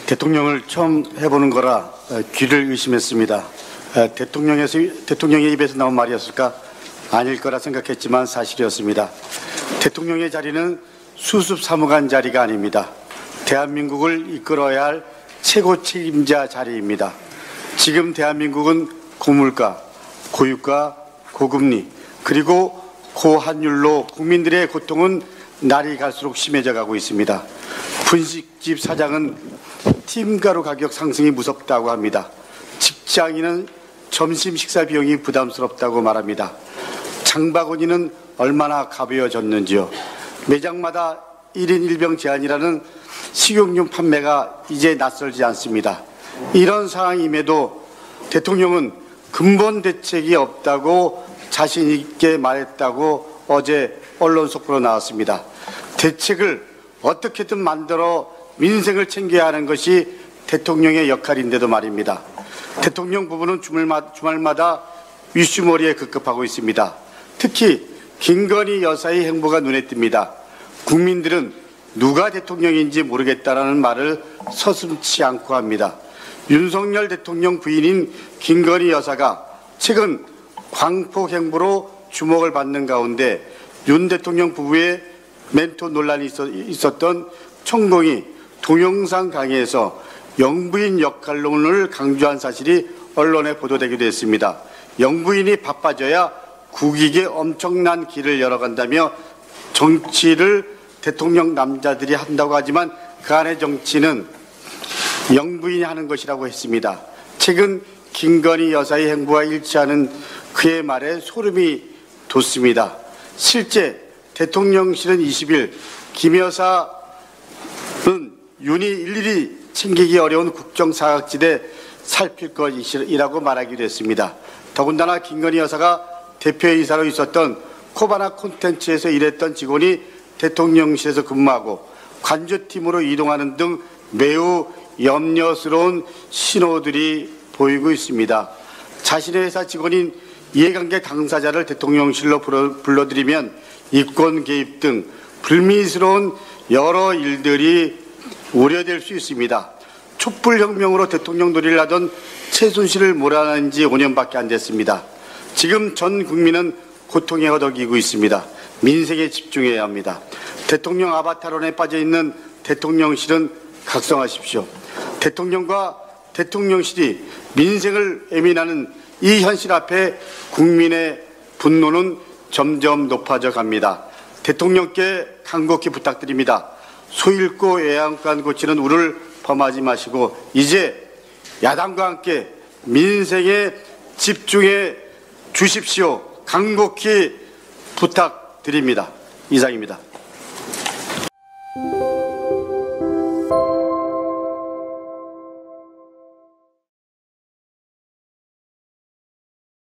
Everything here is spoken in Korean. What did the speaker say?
대통령을 처음 해보는 거라 귀를 의심했습니다. 대통령의 입에서 나온 말이었을까? 아닐 거라 생각했지만 사실이었습니다. 대통령의 자리는 수습사무관 자리가 아닙니다. 대한민국을 이끌어야 할 최고 책임자 자리입니다. 지금 대한민국은 고물가, 고유가, 고금리, 그리고 고환율로 국민들의 고통은 날이 갈수록 심해져 가고 있습니다. 분식집 사장은 팀가루 가격 상승이 무섭다고 합니다. 직장인은 점심 식사 비용이 부담스럽다고 말합니다. 장바구니는 얼마나 가벼워졌는지요. 매장마다 1인 1병 제한이라는 식용유 판매가 이제 낯설지 않습니다. 이런 상황임에도 대통령은 근본 대책이 없다고 자신 있게 말했다고 어제 언론 속보로 나왔습니다. 대책을 어떻게든 만들어 민생을 챙겨야 하는 것이 대통령의 역할인데도 말입니다. 대통령 부부는 주말마다 위슈머리에 급급하고 있습니다. 특히 김건희 여사의 행보가 눈에 띕니다. 국민들은 누가 대통령인지 모르겠다라는 말을 서슴지 않고 합니다. 윤석열 대통령 부인인 김건희 여사가 최근 광폭 행보로 주목을 받는 가운데 윤 대통령 부부의 멘토 논란이 있었던 천공이 동영상 강의에서 영부인 역할론을 강조한 사실이 언론에 보도되기도 했습니다. 영부인이 바빠져야 국익에 엄청난 길을 열어간다며 정치를 대통령 남자들이 한다고 하지만 그 안의 정치는 영부인이 하는 것이라고 했습니다. 최근 김건희 여사의 행보와 일치하는 그의 말에 소름이 돋습니다. 실제 대통령실은 20일 김 여사는 윤이 일일이 챙기기 어려운 국정사각지대 살필 것이라고 말하기도 했습니다. 더군다나 김건희 여사가 대표이사로 있었던 코바나 콘텐츠에서 일했던 직원이 대통령실에서 근무하고 관저팀으로 이동하는 등 매우 염려스러운 신호들이 보이고 있습니다. 자신의 회사 직원인 이해관계 당사자를 대통령실로 불러들이면 이권 개입 등 불미스러운 여러 일들이 우려될 수 있습니다. 촛불혁명으로 대통령 놀이를 하던 최순실을 몰아낸 지 5년밖에 안 됐습니다. 지금 전 국민은 고통에 허덕이고 있습니다. 민생에 집중해야 합니다. 대통령 아바타론에 빠져있는 대통령실은 각성하십시오. 대통령과 대통령실이 민생을 애민하는 이 현실 앞에 국민의 분노는 점점 높아져 갑니다. 대통령께 간곡히 부탁드립니다. 소잃고 애양간 고치는 우를 범하지 마시고 이제 야당과 함께 민생에 집중해 주십시오. 간곡히 부탁드립니다. 이상입니다.